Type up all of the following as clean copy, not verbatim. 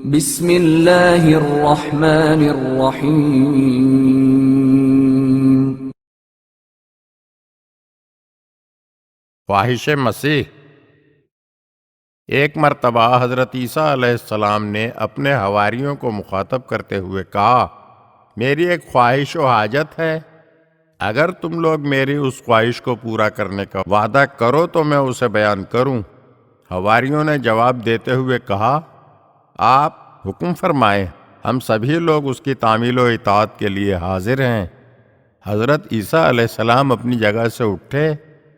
بسم اللہ الرحمن الرحیم۔ خواہش مسیح۔ ایک مرتبہ حضرت عیسیٰ علیہ السلام نے اپنے حواریوں کو مخاطب کرتے ہوئے کہا، میری ایک خواہش و حاجت ہے، اگر تم لوگ میری اس خواہش کو پورا کرنے کا وعدہ کرو تو میں اسے بیان کروں۔ حواریوں نے جواب دیتے ہوئے کہا، آپ حکم فرمائیں، ہم سبھی لوگ اس کی تعمیل و اطاعت کے لیے حاضر ہیں۔ حضرت عیسیٰ علیہ السلام اپنی جگہ سے اٹھے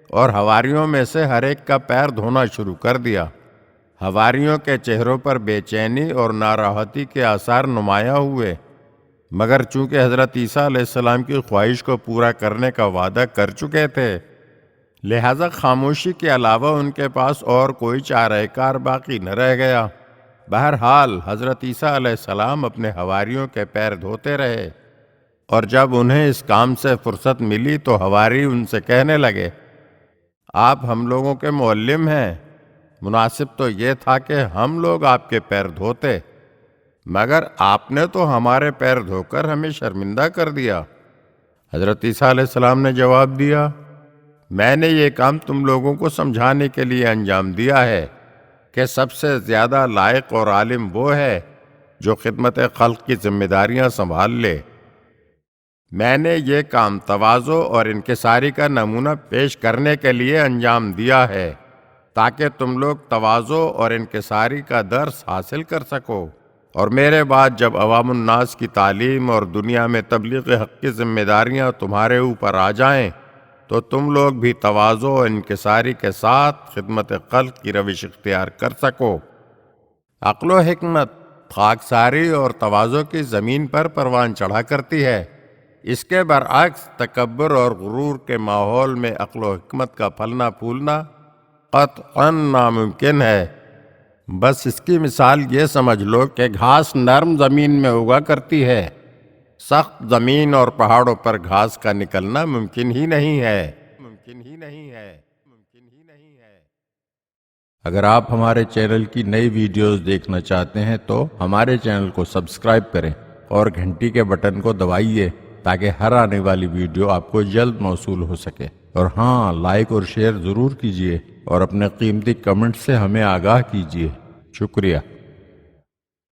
اور حواریوں میں سے ہر ایک کا پیر دھونا شروع کر دیا۔ حواریوں کے چہروں پر بے چینی اور ناراحتی کے آثار نمایاں ہوئے، مگر چونکہ حضرت عیسیٰ علیہ السلام کی خواہش کو پورا کرنے کا وعدہ کر چکے تھے، لہذا خاموشی کے علاوہ ان کے پاس اور کوئی چارہ کار باقی نہ رہ گیا۔ بہرحال حضرت عیسیٰ علیہ السلام اپنے حواریوں کے پیر دھوتے رہے، اور جب انہیں اس کام سے فرصت ملی تو حواری ان سے کہنے لگے، آپ ہم لوگوں کے معلم ہیں، مناسب تو یہ تھا کہ ہم لوگ آپ کے پیر دھوتے، مگر آپ نے تو ہمارے پیر دھو کر ہمیں شرمندہ کر دیا۔ حضرت عیسیٰ علیہ السلام نے جواب دیا، میں نے یہ کام تم لوگوں کو سمجھانے کے لیے انجام دیا ہے کہ سب سے زیادہ لائق اور عالم وہ ہے جو خدمت خلق کی ذمہ داریاں سنبھال لے۔ میں نے یہ کام تواضع اور انکساری کا نمونہ پیش کرنے کے لیے انجام دیا ہے تاکہ تم لوگ تواضع اور انکساری کا درس حاصل کر سکو، اور میرے بعد جب عوام الناس کی تعلیم اور دنیا میں تبلیغ حق کی ذمہ داریاں تمہارے اوپر آ جائیں تو تم لوگ بھی تواضع و انکساری کے ساتھ خدمت خلق کی روش اختیار کر سکو۔ عقل و حکمت خاکساری اور تواضع کی زمین پر پروان چڑھا کرتی ہے، اس کے برعکس تکبر اور غرور کے ماحول میں عقل و حکمت کا پھلنا پھولنا قطعاً ناممکن ہے۔ بس اس کی مثال یہ سمجھ لو کہ گھاس نرم زمین میں اگا کرتی ہے، سخت زمین اور پہاڑوں پر گھاس کا نکلنا ممکن ہی نہیں ہے۔ اگر آپ ہمارے چینل کی نئی ویڈیوز دیکھنا چاہتے ہیں تو ہمارے چینل کو سبسکرائب کریں اور گھنٹی کے بٹن کو دبائیے تاکہ ہر آنے والی ویڈیو آپ کو جلد موصول ہو سکے، اور ہاں، لائک اور شیئر ضرور کیجیے اور اپنے قیمتی کمنٹ سے ہمیں آگاہ کیجیے۔ شکریہ۔